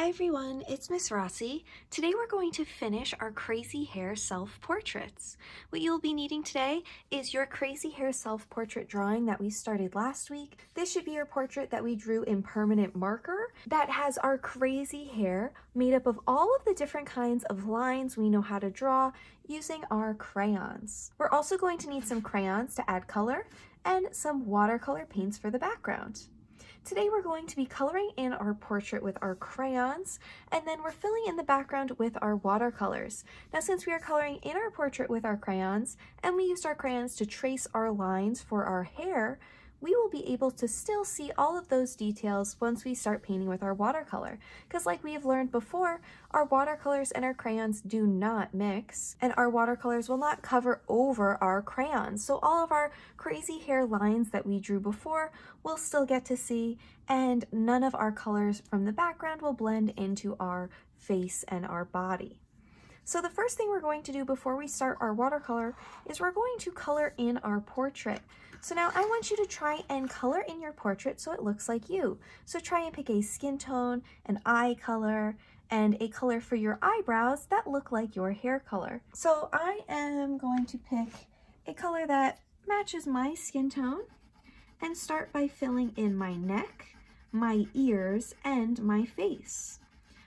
Hi everyone, it's Miss Rossi. Today we're going to finish our crazy hair self-portraits. What you'll be needing today is your crazy hair self-portrait drawing that we started last week. This should be your portrait that we drew in permanent marker that has our crazy hair made up of all of the different kinds of lines we know how to draw using our crayons. We're also going to need some crayons to add color and some watercolor paints for the background. Today we're going to be coloring in our portrait with our crayons, and then we're filling in the background with our watercolors. Now, since we are coloring in our portrait with our crayons, and we used our crayons to trace our lines for our hair, we will be able to still see all of those details once we start painting with our watercolor. Because like we have learned before, our watercolors and our crayons do not mix, and our watercolors will not cover over our crayons. So all of our crazy hair lines that we drew before we'll still get to see, and none of our colors from the background will blend into our face and our body. So the first thing we're going to do before we start our watercolor is we're going to color in our portrait. So now I want you to try and color in your portrait so it looks like you. So try and pick a skin tone, an eye color, and a color for your eyebrows that look like your hair color. So I am going to pick a color that matches my skin tone and start by filling in my neck, my ears, and my face.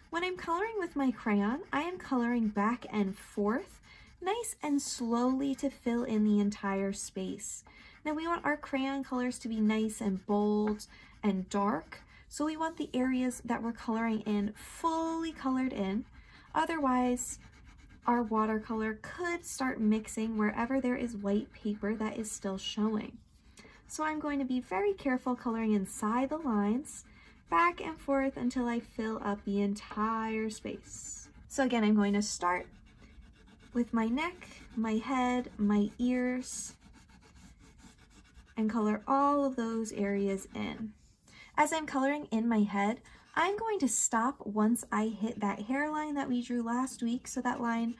When I'm coloring with my crayon, I am coloring back and forth, nice and slowly to fill in the entire space. Now we want our crayon colors to be nice and bold and dark, so we want the areas that we're coloring in fully colored in. Otherwise, our watercolor could start mixing wherever there is white paper that is still showing. So I'm going to be very careful coloring inside the lines, back and forth until I fill up the entire space. So again, I'm going to start with my neck, my head, my ears, and color all of those areas in. As I'm coloring in my head, I'm going to stop once I hit that hairline that we drew last week, so that line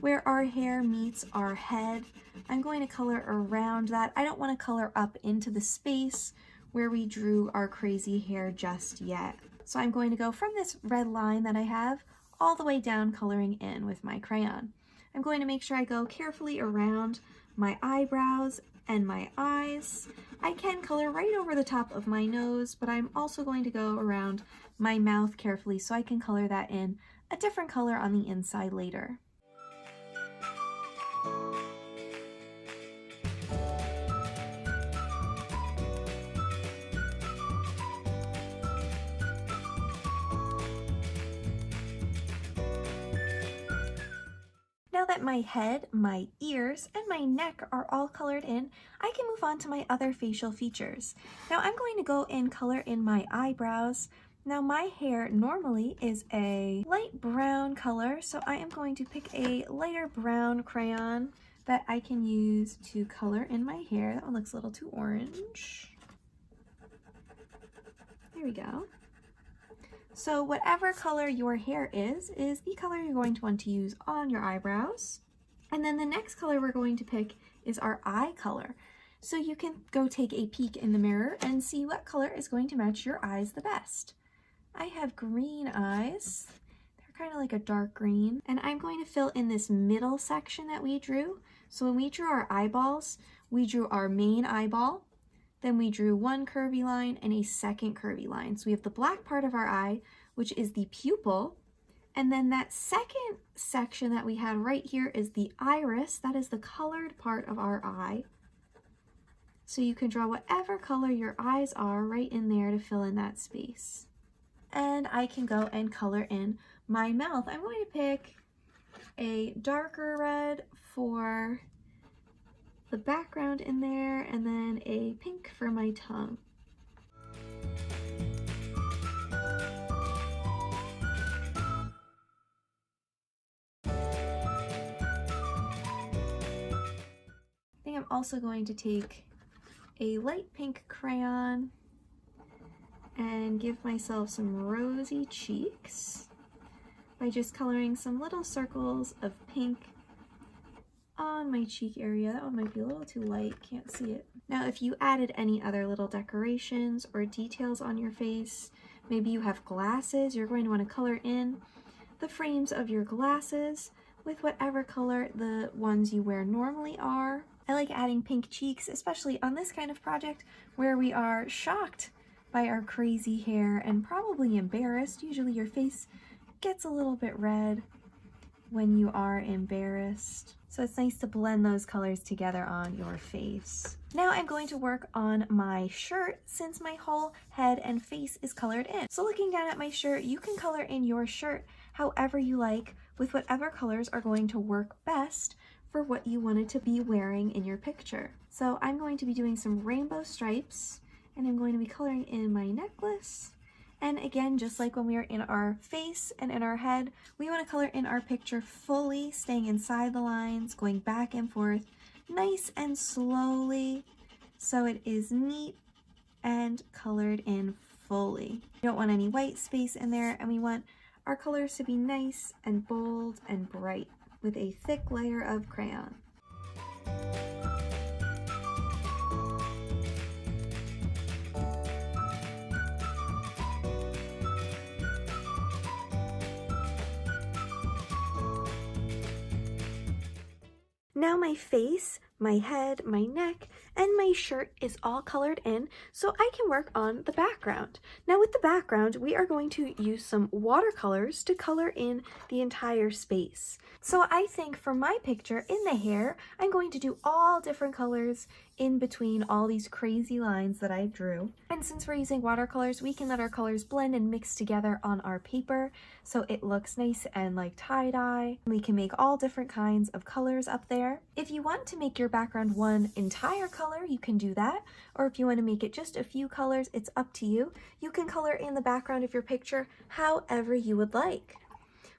where our hair meets our head. I'm going to color around that. I don't want to color up into the space where we drew our crazy hair just yet. So I'm going to go from this red line that I have all the way down coloring in with my crayon. I'm going to make sure I go carefully around my eyebrows and my eyes. I can color right over the top of my nose, but I'm also going to go around my mouth carefully so I can color that in a different color on the inside later. Now that my head, my ears, and my neck are all colored in, I can move on to my other facial features. Now I'm going to go and color in my eyebrows. Now my hair normally is a light brown color, so I am going to pick a lighter brown crayon that I can use to color in my hair. That one looks a little too orange. There we go. So whatever color your hair is the color you're going to want to use on your eyebrows. And then the next color we're going to pick is our eye color. So you can go take a peek in the mirror and see what color is going to match your eyes the best. I have green eyes. They're kind of like a dark green. And I'm going to fill in this middle section that we drew. So when we drew our eyeballs, we drew our main eyeball. Then we drew one curvy line and a second curvy line. So we have the black part of our eye, which is the pupil. And then that second section that we had right here is the iris. That is the colored part of our eye. So you can draw whatever color your eyes are right in there to fill in that space. And I can go and color in my mouth. I'm going to pick a darker red for the background in there, and then a pink for my tongue. I think I'm also going to take a light pink crayon and give myself some rosy cheeks by just coloring some little circles of pink on my cheek area. That one might be a little too light, can't see it. Now if you added any other little decorations or details on your face, Maybe you have glasses, you're going to want to color in the frames of your glasses with whatever color the ones you wear normally are. I like adding pink cheeks, especially on this kind of project where we are shocked by our crazy hair and probably embarrassed. Usually your face gets a little bit red when you are embarrassed. So it's nice to blend those colors together on your face. Now I'm going to work on my shirt since my whole head and face is colored in. So looking down at my shirt, you can color in your shirt however you like with whatever colors are going to work best for what you wanted to be wearing in your picture. So I'm going to be doing some rainbow stripes and I'm going to be coloring in my necklace. And again, just like when we are in our face and in our head, we want to color in our picture fully, staying inside the lines, going back and forth, nice and slowly, so it is neat and colored in fully. We don't want any white space in there, and we want our colors to be nice and bold and bright with a thick layer of crayon. Now my face, my head, my neck, and my shirt is all colored in, so I can work on the background. Now with the background, we are going to use some watercolors to color in the entire space. So I think for my picture in the hair, I'm going to do all different colors in between all these crazy lines that I drew. And since we're using watercolors, we can let our colors blend and mix together on our paper so it looks nice and like tie-dye. We can make all different kinds of colors up there. If you want to make your background one entire color, you can do that. Or if you want to make it just a few colors, it's up to you. You can color in the background of your picture however you would like.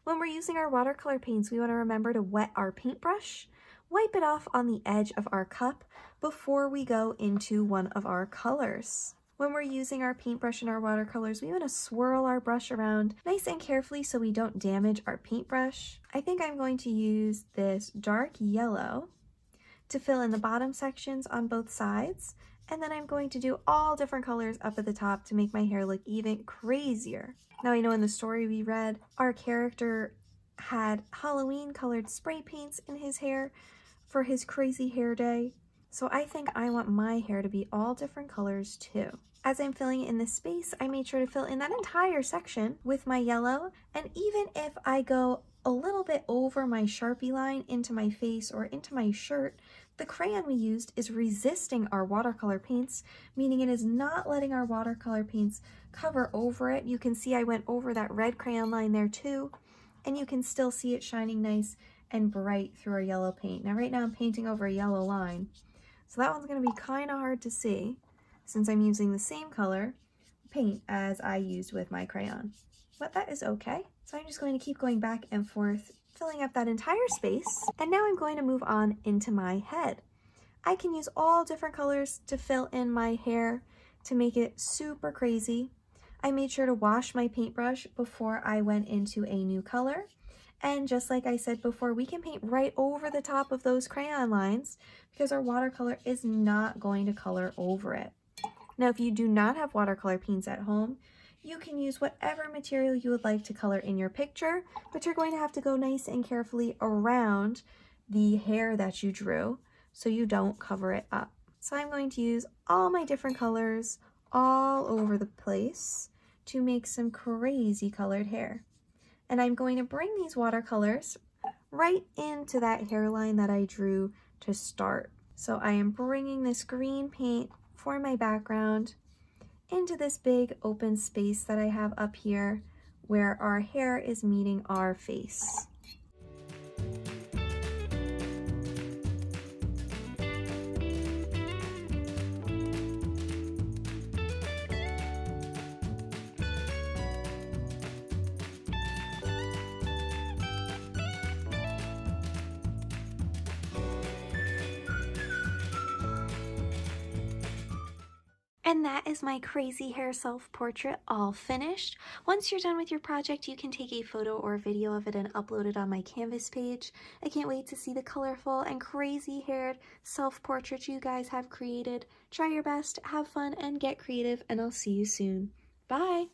When we're using our watercolor paints, we want to remember to wet our paintbrush, wipe it off on the edge of our cup before we go into one of our colors. When we're using our paintbrush and our watercolors, we want to swirl our brush around nice and carefully so we don't damage our paintbrush. I think I'm going to use this dark yellow to fill in the bottom sections on both sides, and then I'm going to do all different colors up at the top to make my hair look even crazier. Now I know in the story we read, our character had Halloween colored spray paints in his hair for his crazy hair day. So I think I want my hair to be all different colors too. As I'm filling in this space, I made sure to fill in that entire section with my yellow. And even if I go a little bit over my Sharpie line into my face or into my shirt, the crayon we used is resisting our watercolor paints, meaning it is not letting our watercolor paints cover over it. You can see I went over that red crayon line there too, and you can still see it shining nice and bright through our yellow paint. Now right now I'm painting over a yellow line, so that one's going to be kind of hard to see since I'm using the same color paint as I used with my crayon. But that is okay. So I'm just going to keep going back and forth, filling up that entire space. And now I'm going to move on into my head. I can use all different colors to fill in my hair to make it super crazy. I made sure to wash my paintbrush before I went into a new color. And just like I said before, we can paint right over the top of those crayon lines because our watercolor is not going to color over it. Now, if you do not have watercolor paints at home, you can use whatever material you would like to color in your picture, but you're going to have to go nice and carefully around the hair that you drew so you don't cover it up. So I'm going to use all my different colors all over the place to make some crazy colored hair. And I'm going to bring these watercolors right into that hairline that I drew to start. So I am bringing this green paint for my background into this big open space that I have up here where our hair is meeting our face. And that is my crazy hair self-portrait all finished. Once you're done with your project, you can take a photo or video of it and upload it on my Canvas page. I can't wait to see the colorful and crazy haired self-portrait you guys have created. Try your best, have fun, and get creative, and I'll see you soon. Bye!